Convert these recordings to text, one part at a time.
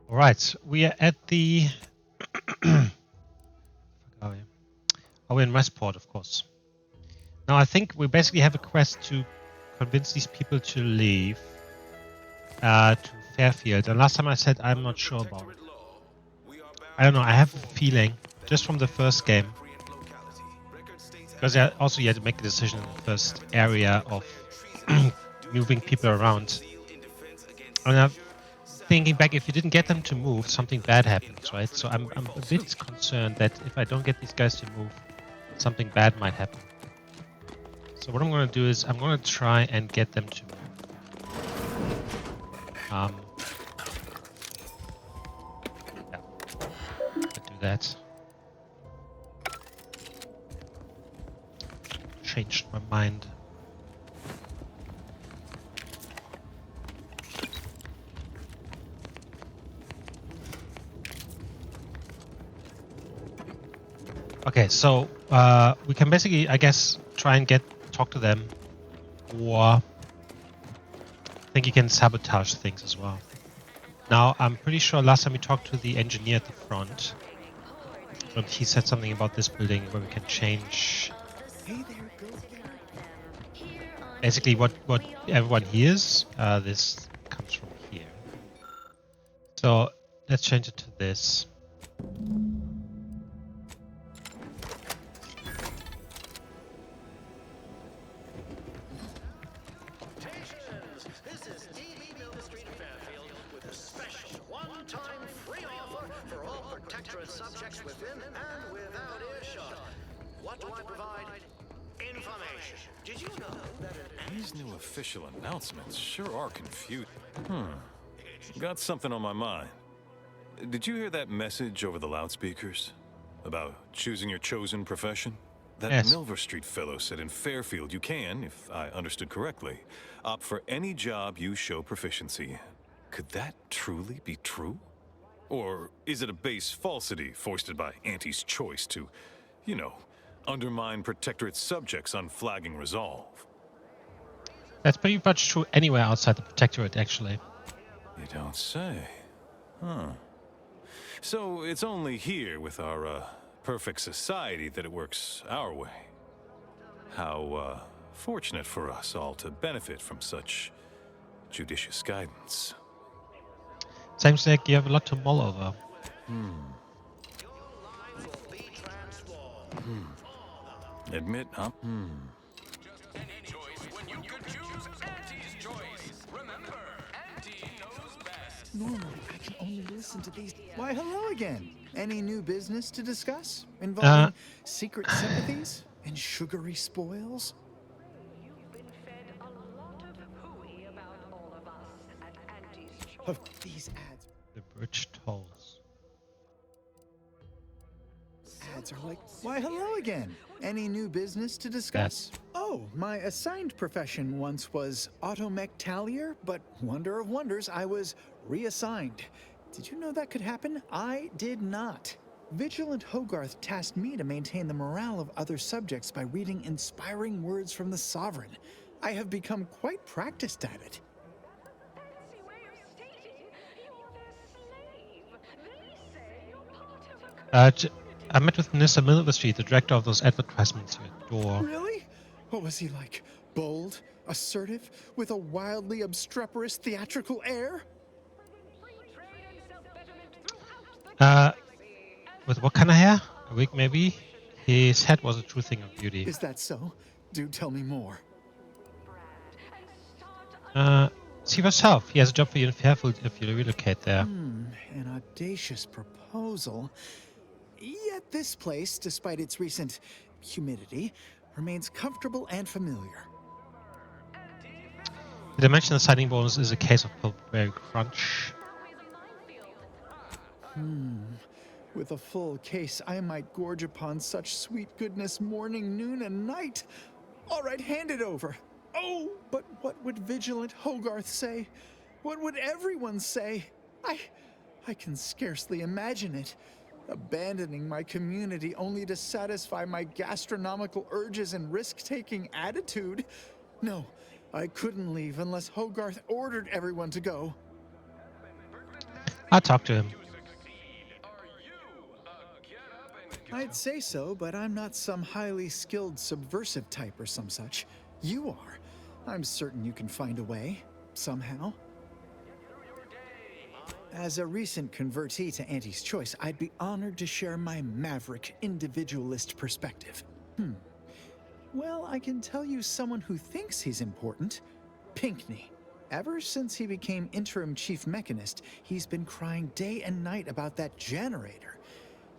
All right, we are at the. Where are we? Oh, we're in Westport, of course. Now, I think we basically have a quest to convince these people to leave to Fairfield. And last time I said I'm not sure about it. I don't know. I have a feeling, just from the first game, because also you had to make a decision in the first area of moving people around. And I'm thinking back, if you didn't get them to move, something bad happens, right? So I'm a bit concerned that if I don't get these guys to move, something bad might happen. So what I'm going to do is I'm going to try and get them to move. Yeah, I'll do that. Changed my mind. Okay, so we can basically, I guess, try and talk to them, or I think you can sabotage things as well. Now, I'm pretty sure last time we talked to the engineer at the front, and he said something about this building where we can change basically what everyone hears. This comes from here. So let's change it to this. Subjects within and without earshot. What do I provide? Information. Did you know that These new official announcements sure are confusing. Got something on my mind. Did you hear that message over the loudspeakers? About choosing your chosen profession? That Yes. Milver Street fellow said in Fairfield you can, if I understood correctly, opt for any job you show proficiency in. Could that truly be true? Or is it a base falsity foisted by Auntie's choice to, you know, undermine Protectorate subjects' unflagging resolve? That's pretty much true anywhere outside the Protectorate, actually. You don't say. Huh. So it's only here with our, perfect society that it works our way. How, fortunate for us all to benefit from such judicious guidance. Seems like you have a lot to mull over. Admit, huh? Any choice when you could choose Auntie's choice. Remember, Auntie knows best. Normally, I can only listen to these. Why, hello again. Any new business to discuss? Involving secret sympathies and sugary spoils? You've been fed a lot of hooey about all of us at Auntie's choice. Of these ads. The bridge tolls. Ads are like, why, hello again. Any new business to discuss? Oh, my assigned profession once was automectalier, but wonder of wonders, I was reassigned. Did you know that could happen? I did not. Vigilant Hogarth tasked me to maintain the morale of other subjects by reading inspiring words from the Sovereign. I have become quite practiced at it. Fancy way of stating you're their slave. They say you're part of a I met with Mr. Milver Street, the director of those advertisements you adore. Really? What was he like? Bold? Assertive? With a wildly obstreperous theatrical air? With what kind of hair? A wig, maybe? His head was a true thing of beauty. Is that so? Do tell me more. See for yourself. He has a job for you in Fairfield if you relocate there. An audacious proposal. Yet this place, despite its recent humidity, remains comfortable and familiar. The dimensional signing bonus is a case of Pillsbury Crunch. With a full case, I might gorge upon such sweet goodness morning, noon, and night. All right, hand it over. Oh, but what would Vigilant Hogarth say? What would everyone say? I can scarcely imagine it. Abandoning my community only to satisfy my gastronomical urges and risk-taking attitude. No, I couldn't leave unless Hogarth ordered everyone to go. I'll talk to him. I'd say so, but I'm not some highly skilled subversive type or some such. You are. I'm certain you can find a way, somehow. As a recent convertee to Auntie's choice, I'd be honored to share my maverick, individualist perspective. Well, I can tell you someone who thinks he's important. Pinckney. Ever since he became interim chief mechanist, he's been crying day and night about that generator.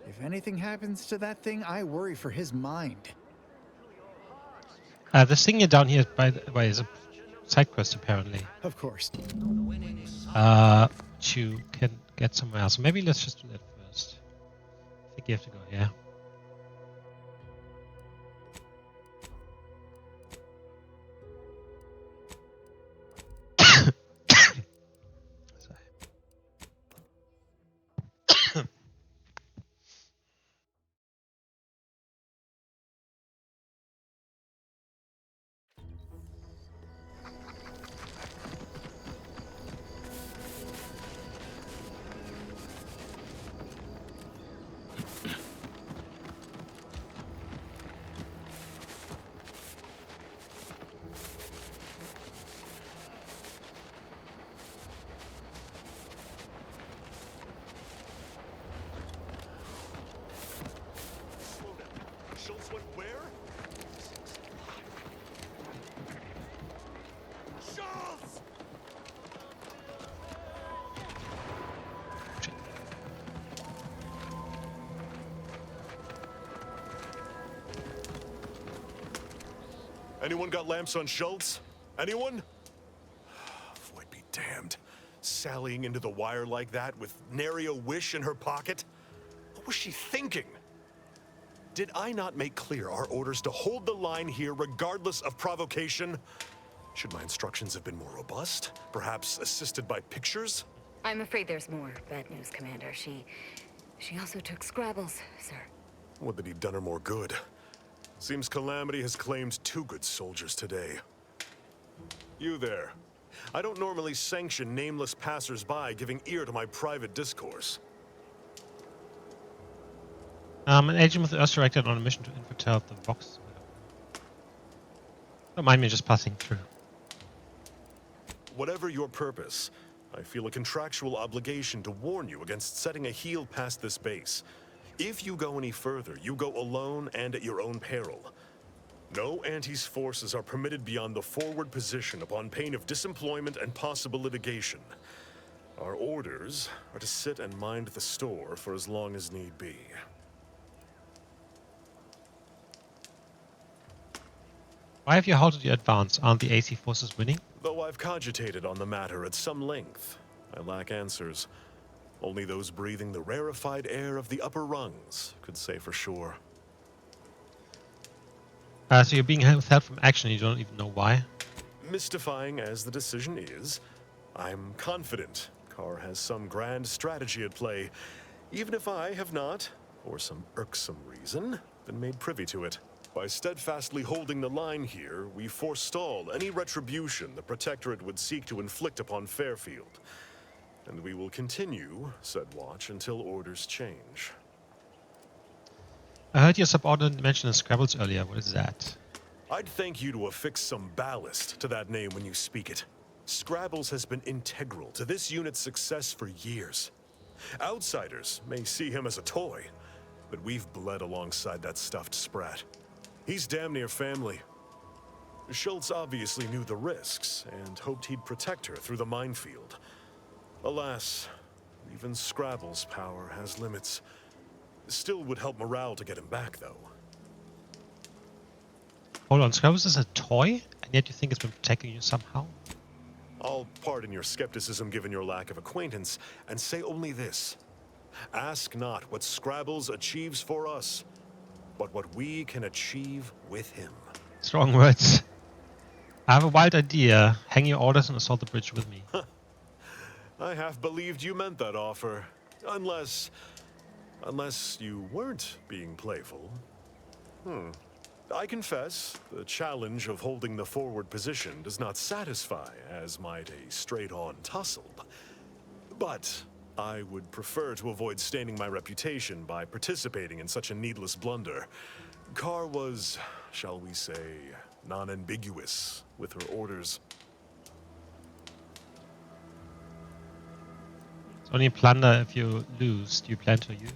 If anything happens to that thing, I worry for his mind. The singer down here, by the way, is a side quest apparently. Of course. To can get somewhere else. Maybe let's just do that first. I think you have to go here. Schultz went where? Schultz! Anyone got lamps on Schultz? Anyone? Void be damned. Sallying into the wire like that with nary a wish in her pocket? What was she thinking? Did I not make clear our orders to hold the line here regardless of provocation? Should my instructions have been more robust? Perhaps assisted by pictures? I'm afraid there's more bad news, Commander. She also took Scrabbles, sir. Would that he'd done her more good. Seems Calamity has claimed 2 good soldiers today. You there. I don't normally sanction nameless passers-by giving ear to my private discourse. An agent with the Earth directed on a mission to infiltrate the box. Don't mind me just passing through. Whatever your purpose, I feel a contractual obligation to warn you against setting a heel past this base. If you go any further, you go alone and at your own peril. No Auntie's forces are permitted beyond the forward position upon pain of disemployment and possible litigation. Our orders are to sit and mind the store for as long as need be. Why have you halted your advance? Aren't the AC forces winning? Though I've cogitated on the matter at some length, I lack answers. Only those breathing the rarefied air of the upper rungs could say for sure. So you're being withheld from action and you don't even know why? Mystifying as the decision is, I'm confident Carr has some grand strategy at play, even if I have not, for some irksome reason, been made privy to it. By steadfastly holding the line here, we forestall any retribution the Protectorate would seek to inflict upon Fairfield. And we will continue said watch until orders change. I heard your subordinate mention Scrabbles earlier. What is that? I'd thank you to affix some ballast to that name when you speak it. Scrabbles has been integral to this unit's success for years. Outsiders may see him as a toy, but we've bled alongside that stuffed sprat. He's damn near family. Schultz obviously knew the risks and hoped he'd protect her through the minefield. Alas, even Scrabble's power has limits. Still would help morale to get him back, though. Hold on, Scrabbles is a toy? And yet you think it's been protecting you somehow? I'll pardon your skepticism given your lack of acquaintance, and say only this. Ask not what Scrabbles achieves for us, but what we can achieve with him. Strong words. I have a wild idea. Hang your orders and assault the bridge with me. I half believed you meant that offer. Unless you weren't being playful. I confess, the challenge of holding the forward position does not satisfy as might a straight-on tussle. But I would prefer to avoid staining my reputation by participating in such a needless blunder. Carr was, shall we say, non-ambiguous with her orders. It's only plunder if you lose. Do you plan to lose?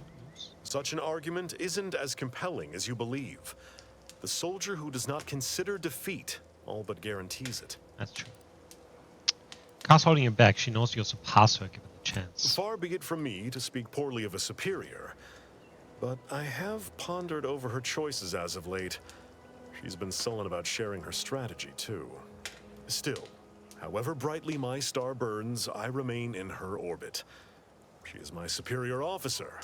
Such an argument isn't as compelling as you believe. The soldier who does not consider defeat all but guarantees it. That's true. Car's holding you back. She knows you'll surpass her given the chance. Far be it from me to speak poorly of a superior, but I have pondered over her choices as of late. She's been sullen about sharing her strategy, too. Still, however brightly my star burns, I remain in her orbit. She is my superior officer.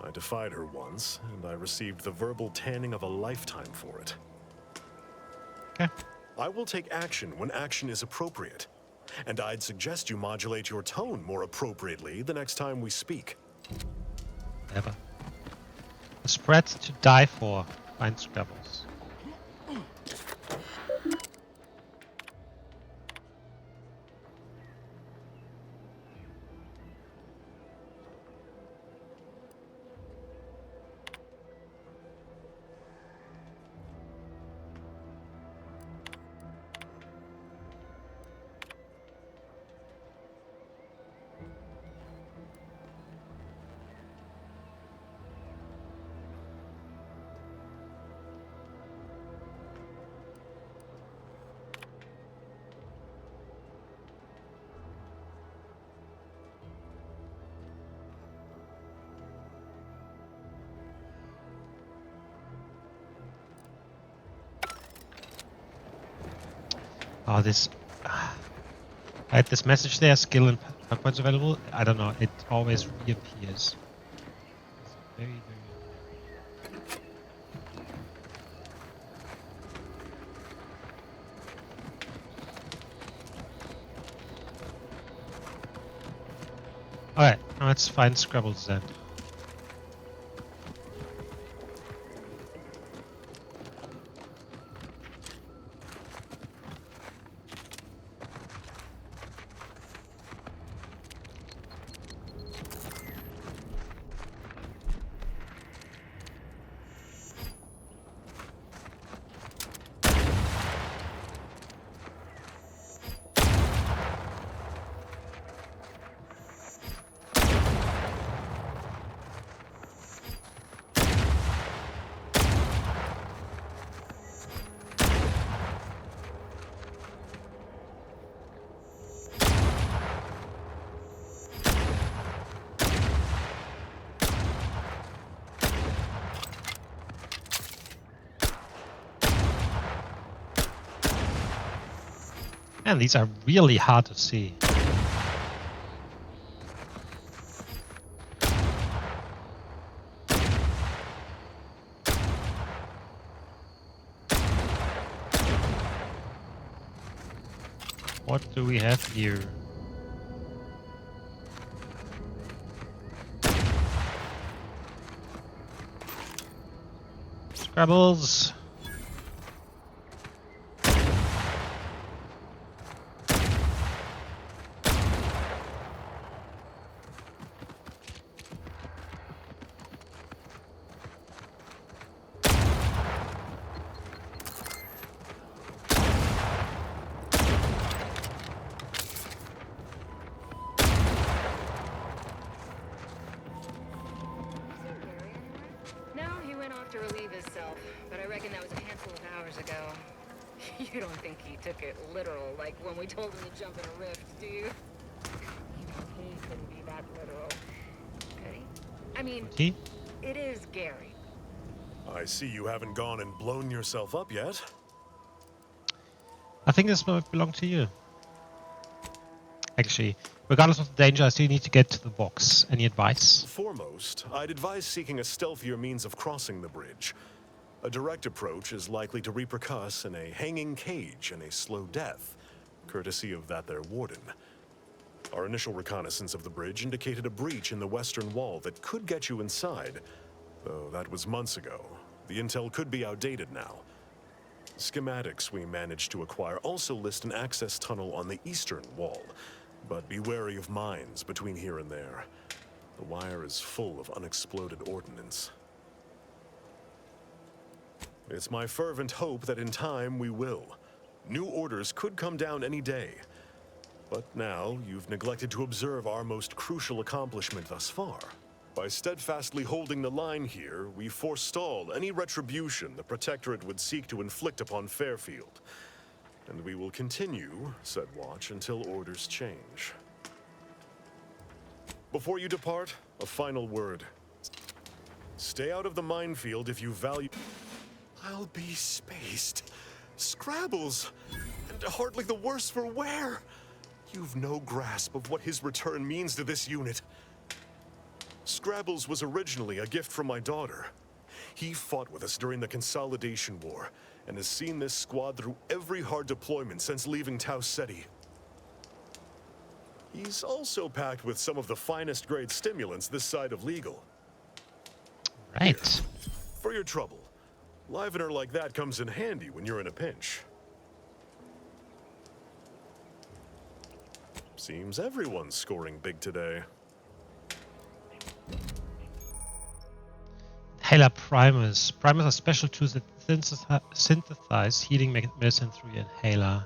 I defied her once, and I received the verbal tanning of a lifetime for it. Okay. I will take action when action is appropriate, and I'd suggest you modulate your tone more appropriately the next time we speak. Never. A spread to die for. Find Scrabbles. Oh, this... I had this message there, skill and points available. I don't know, it always reappears. It's very, very... Alright, now let's find Scrabbles then. Man, these are really hard to see. What do we have here? Scrabbles. To relieve himself, but I reckon that was a handful of hours ago. You don't think he took it literal, like when we told him to jump in a rift, do you? He couldn't be that literal, could he? I mean, it is Gary. I see you haven't gone and blown yourself up yet. I think this might belong to you. Actually, regardless of the danger, I still need to get to the box. Any advice? Foremost, I'd advise seeking a stealthier means of crossing the bridge. A direct approach is likely to repercuss in a hanging cage and a slow death, courtesy of that there warden. Our initial reconnaissance of the bridge indicated a breach in the western wall that could get you inside, though that was months ago. The intel could be outdated now. Schematics we managed to acquire also list an access tunnel on the eastern wall. But be wary of mines between here and there. The wire is full of unexploded ordnance. It's my fervent hope that in time we will. New orders could come down any day. But now you've neglected to observe our most crucial accomplishment thus far. By steadfastly holding the line here, we forestall any retribution the Protectorate would seek to inflict upon Fairfield. And we will continue said watch until orders change. Before you depart, a final word. Stay out of the minefield if you value... I'll be spaced. Scrabbles! And hardly the worse for wear! You've no grasp of what his return means to this unit. Scrabbles was originally a gift from my daughter. He fought with us during the Consolidation War, and has seen this squad through every hard deployment since leaving Tau Ceti. He's also packed with some of the finest grade stimulants this side of legal. Right. For your trouble. Livener like that comes in handy when you're in a pinch. Seems everyone's scoring big today. Inhaler primers. Primers are special tools that synthesize healing medicine through your inhaler.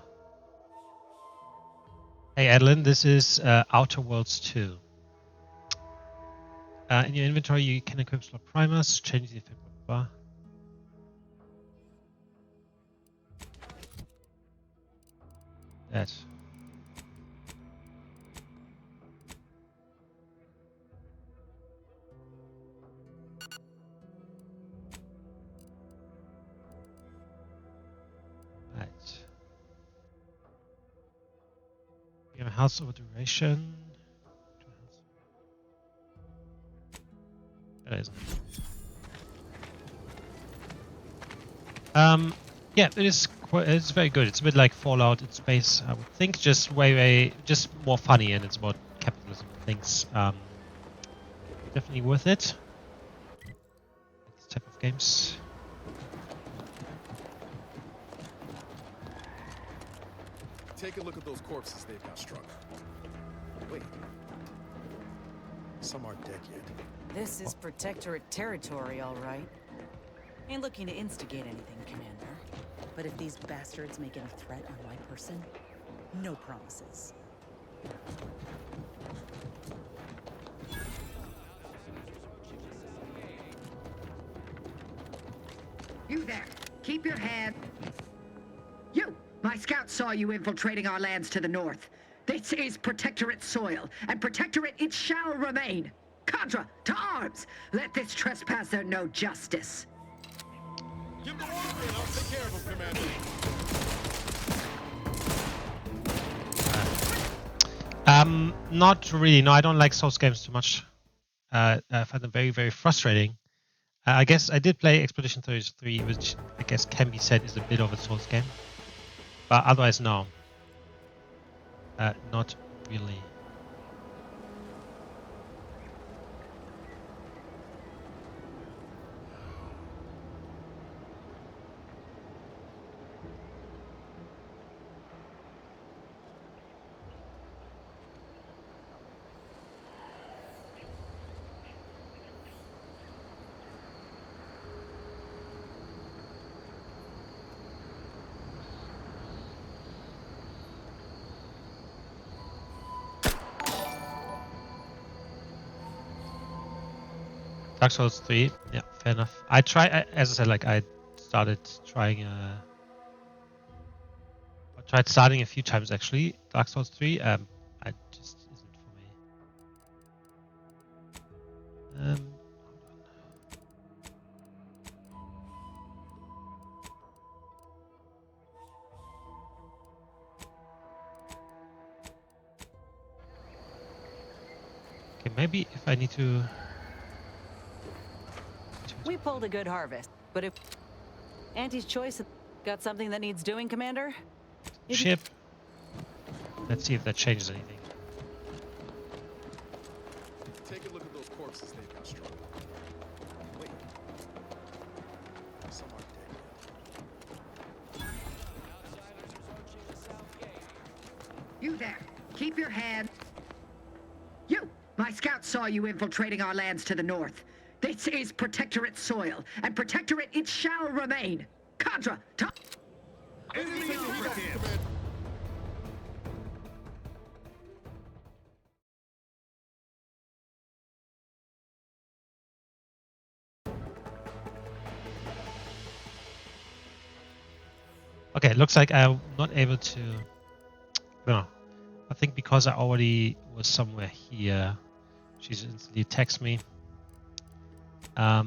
Hey Adeline, this is Outer Worlds 2. In your inventory, you can equip slot primers, change the effect. Blah, blah. That. Right. You have a house over duration. That isn't. Yeah, it's very good. It's a bit like Fallout in space, I would think. Just just more funny, and it's about capitalism and things. Definitely worth it. This type of games. Take a look at those corpses they've got struck. Wait. Some aren't dead yet. This is Protectorate territory, all right. Ain't looking to instigate anything, Commander. But if these bastards make any threat on my person, no promises. You there! Keep your head... You! My scouts saw you infiltrating our lands to the north. This is Protectorate soil, and Protectorate it shall remain! Cadre, to arms! Let this trespasser know justice. Give the order and I'll take care of him, Commander. Not really. No, I don't like Souls games too much. I find them very, very frustrating. I guess I did play Expedition 33, which I guess can be said is a bit of a Souls game. But otherwise, no. Not really. Dark Souls 3, yeah, fair enough. As I said, like I started trying. I tried starting a few times actually. Dark Souls 3, I just isn't for me. Hold on. Okay, maybe if I need to. We pulled a good harvest, but if Auntie's choice got something that needs doing, Commander? Ship. Let's see if that changes anything. Take a look at those corpses they've got struck. Wait. Some aren't dead yet. You there! Keep your hand. You! My scouts saw you infiltrating our lands to the north. This is Protectorate soil, and Protectorate it shall remain. Cadra, Okay, looks like I'm not able to. No, I think because I already was somewhere here, she's instantly texts me. So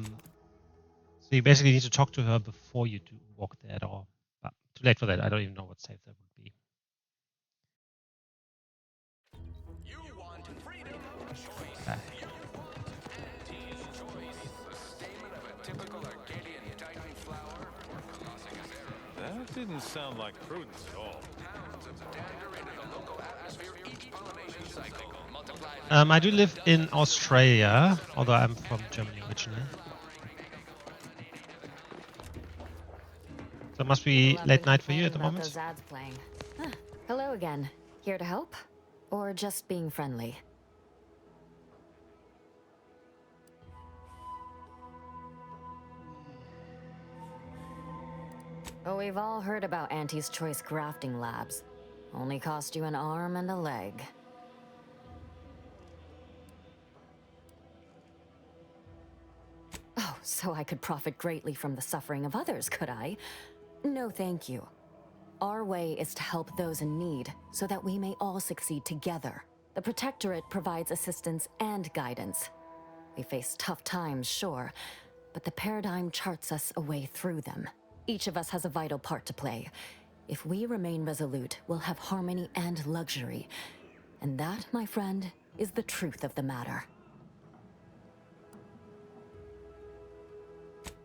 you basically need to talk to her before you do walk there at all. But too late for that. I don't even know what save that would be. You want freedom of choice. Ah. You want Auntie's choice. The stamen of a typical Arcadian Titan flower or Colossus arrow. That didn't sound like prudence at all. Pounds of dander into the local atmosphere each pollination cycle. Multiplies I do live in Australia, although I'm from Germany originally. So it must be late night for you at the moment. Those ads playing. Huh. Hello again. Here to help? Or just being friendly? Oh, we've all heard about Auntie's Choice grafting labs. Only cost you an arm and a leg. Oh, so I could profit greatly from the suffering of others, could I? No, thank you. Our way is to help those in need, so that we may all succeed together. The Protectorate provides assistance and guidance. We face tough times, sure, but the paradigm charts us a way through them. Each of us has a vital part to play. If we remain resolute, we'll have harmony and luxury. And that, my friend, is the truth of the matter.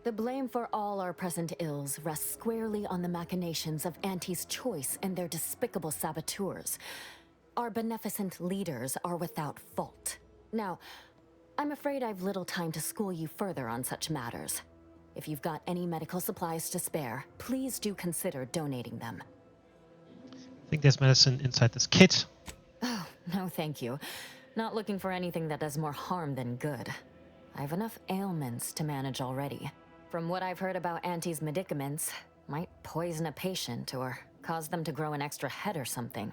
The blame for all our present ills rests squarely on the machinations of Auntie's Choice and their despicable saboteurs. Our beneficent leaders are without fault. Now, I'm afraid I've little time to school you further on such matters. If you've got any medical supplies to spare, please do consider donating them. I think there's medicine inside this kit. Oh, no thank you. Not looking for anything that does more harm than good. I have enough ailments to manage already. From what I've heard about Auntie's medicaments, might poison a patient or cause them to grow an extra head or something.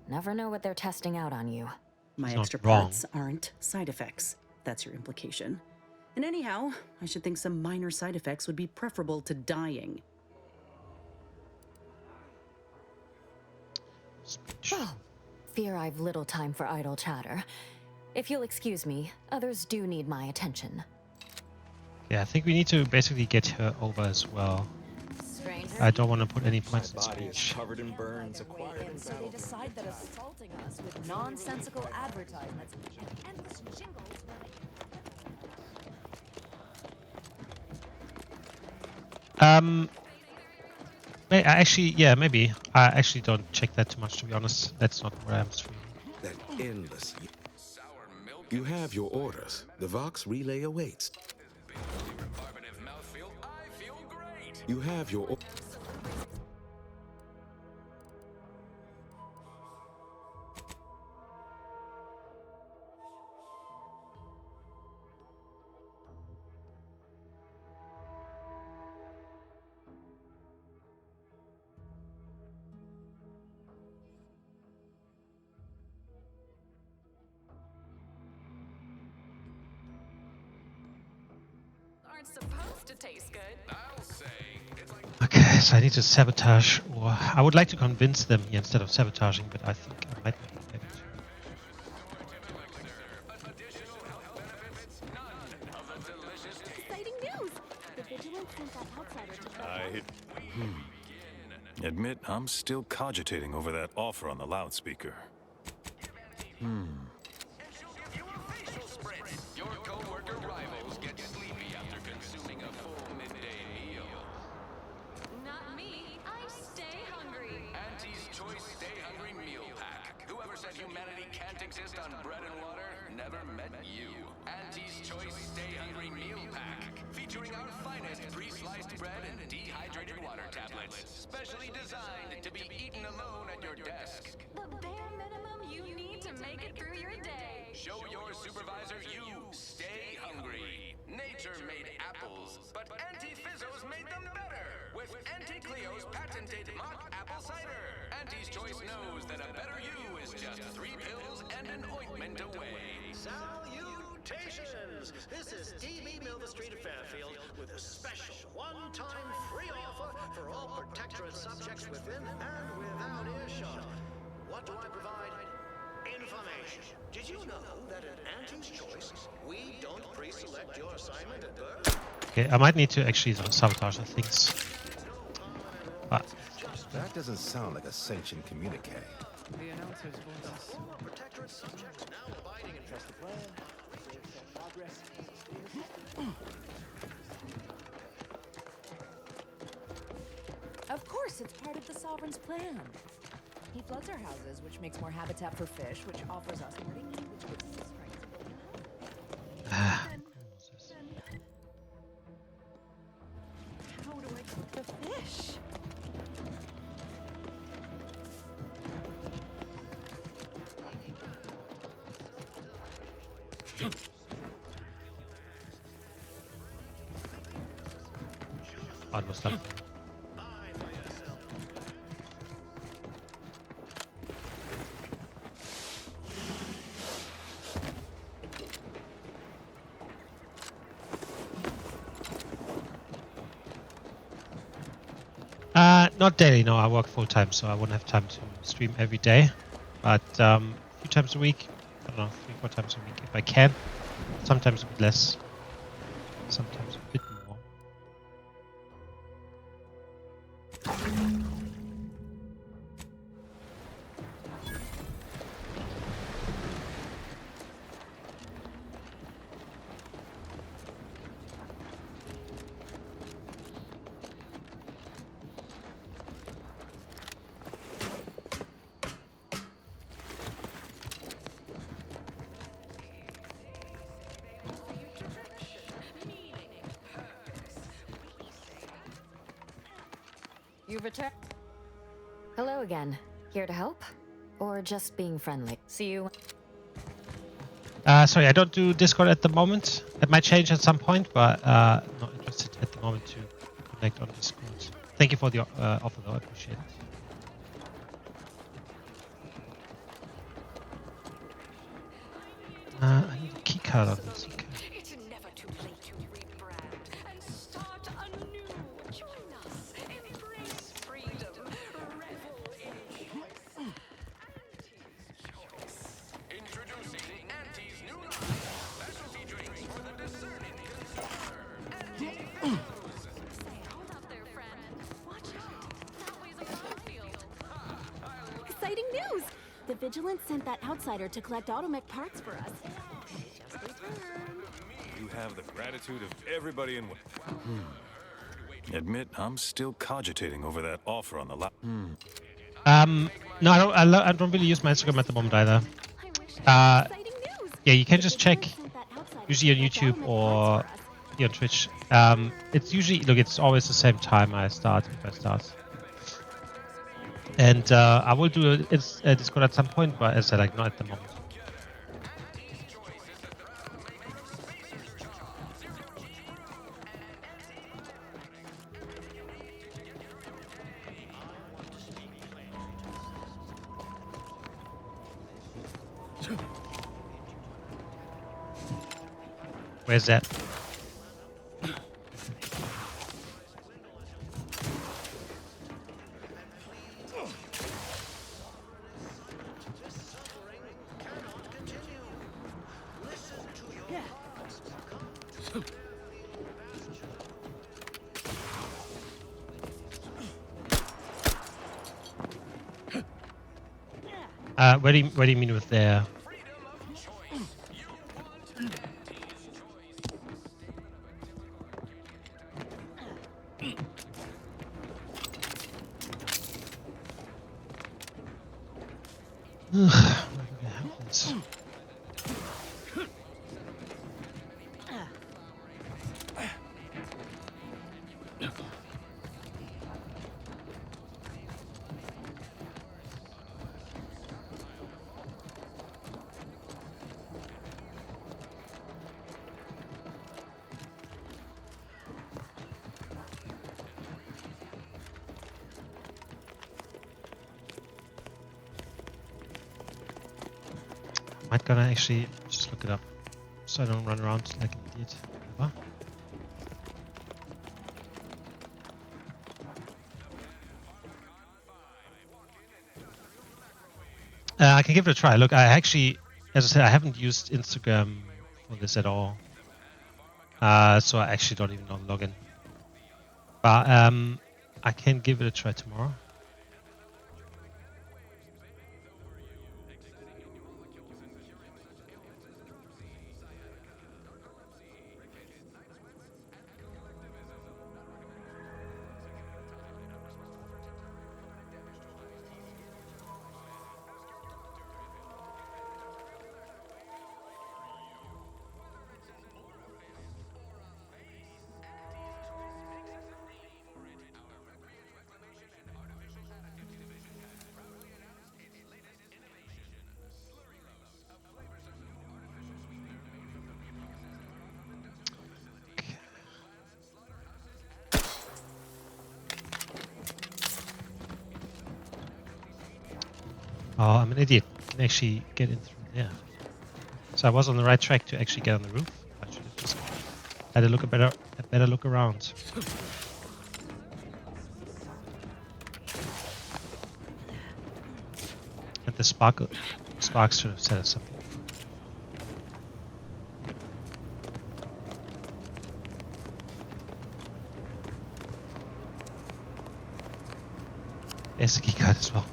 Never know what they're testing out on you. My It's not extra wrong. parts aren't side effects. That's your implication. And anyhow, I should think some minor side effects would be preferable to dying. Oh, fear I've little time for idle chatter. If you'll excuse me, others do need my attention. Yeah, I think we need to basically get her over as well. Stranger? I don't want to put any points in Body is speech. covered in burns acquired in So they decide that assaulting us with nonsensical advertisements and endless jingles. Maybe. I actually don't check that too much, to be honest. That's not where I'm streaming. That endless. You have your orders. The Vox relay awaits. You have your. Aren't supposed to taste good. I'll say it's like Okay, so I need to sabotage, or I would like to convince them here instead of sabotaging, but I think I might not be able to. Exciting news! The vigilance sent that outsider to Admit, I'm still cogitating over that offer on the loudspeaker. your co-worker rivals get sleepy after consuming a full midday meal. Not me. I stay hungry. Auntie's Choice Stay Hungry Meal Pack. Whoever said humanity can't exist on bread and water never met you. Auntie's Choice Stay Hungry Meal Pack. Featuring our finest pre-sliced bread and dehydrated water tablets. Specially designed to be eaten alone at your desk. The bare minimum you make it through your day. Show your supervisor you stay hungry. Nature made apples, but Auntie Fizzo's made them better with Auntie Cleo's patented mock apple cider. Auntie's Choice knows that a better you is just 3 pills and an ointment away. Salutations! This is D.B. Milverstreet of Fairfield with a special one-time free offer for all Protectorate subjects within and without earshot. What do I provide? Information. Did you know that at Auntie's Choice, we don't pre-select your assignment at birth? Okay, I might need to actually sabotage the things. But That doesn't sound like a sanctioned communique. The announcer's voice. Protectorate subjects now abiding in trust the plan. Progress. Of course, it's part of the Sovereign's plan. He floods our houses, which makes more habitat for fish, which offers us more to eat, which gives us the strength to build a house. How do I cook the fish? almost done. Not daily, no. I work full time, so I won't have time to stream every day. But a few times a week, I don't know, 3-4 times a week if I can. Sometimes a bit less, sometimes a bit more. You've returned. Hello again. Here to help? Or just being friendly? See you. Sorry, I don't do Discord at the moment. It might change at some point, but not interested at the moment to connect on Discord. Thank you for the offer, though. I appreciate it. I need a keycard on this. Okay. It's never too late to rebrand and start anew. Join us. Embrace freedom. Revel in choice. Introducing Auntie's new line. Specialty drinks for the discerning consumer. Auntie Fizzo's. Hold up there, friend. Watch out. That way's a minefield. Exciting news! The Vigilance sent that outsider to collect automech parts for us. Just returned. You have the gratitude of everybody in. Admit, I'm still cogitating over that offer on the No, I don't really use my Instagram at the moment either. Yeah, you can just check, usually on YouTube or here on Twitch. It's usually, look, it's always the same time I start, if I start. And I will do Discord at some point, but as I said, like, not at the moment. Where's that? What do you mean with there? Might gonna actually just look it up so I don't run around like an idiot. Whatever. I can give it a try. Look, I actually, as I said, I haven't used Instagram for this at all. So I actually don't even know the login. But I can give it a try tomorrow. Oh, I'm an idiot. I can actually get in through there. So I was on the right track to actually get on the roof. I should have just had a better look around. And the sparks should have said us something. There's a key card as well.